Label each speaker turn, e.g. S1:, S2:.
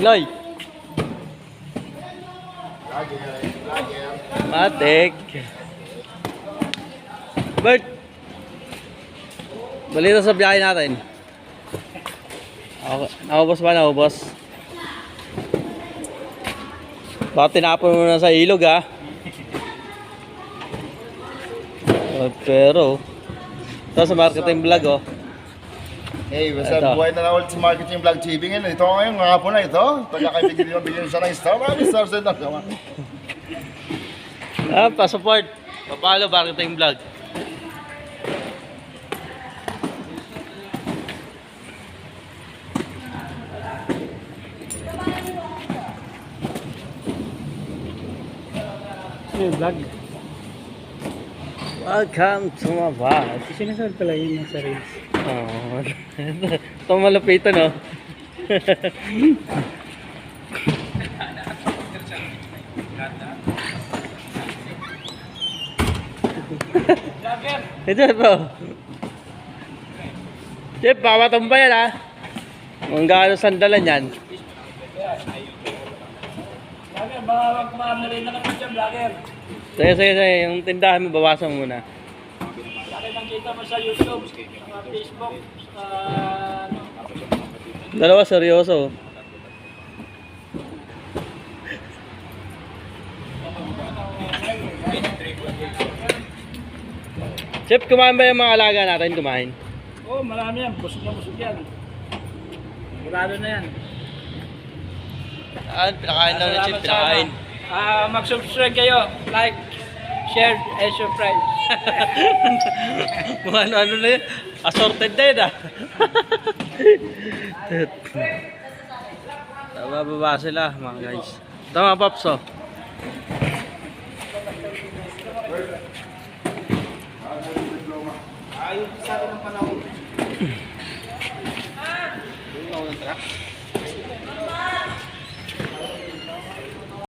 S1: Loy. Matik. Bert. Balita sa biyahe natin. Naubos ba? Naubos. Baka tinapon mo na sa ilog ha. Pero ito sa marketing vlog oh.
S2: Hey, basta buhay na ulit sa marketing vlog TV ngayon. Ito ngayon, mga po na ito. Pagkakaibigan nyo, bigyan siya ng star. Maraming stars din ako.
S1: Pa-support. Papalo marketing vlog.
S3: Vlog.
S1: Welcome to my vlog.
S3: Sinasal pala yun yung sa reels.
S1: Oh, ito malapitan no. Ito po. Chip, papatumba yan ha. Ang gaano sandalan yan.
S3: Vlogger, baka magkumama rin na kami dyan, vlogger.
S1: Sige. Yung tindahan mo, bawasan mo muna.
S3: Vlogger, nakita mo sa YouTube, sa Facebook, sa...
S1: Dalawa, seryoso. Chip, kumain ba yung mga alaga natin? Kumain.
S3: Oh, marami yan. Busog na busog yan. Murado na yan.
S1: Pinakain daw na Chip, pinakain.
S3: Mag-subscribe kayo. Like, share, and subscribe.
S1: Mga ano na yun. Assorted na yun ah. Bababa sila mga guys. Tama Pops oh.
S3: Ayun sa akin ng panahon.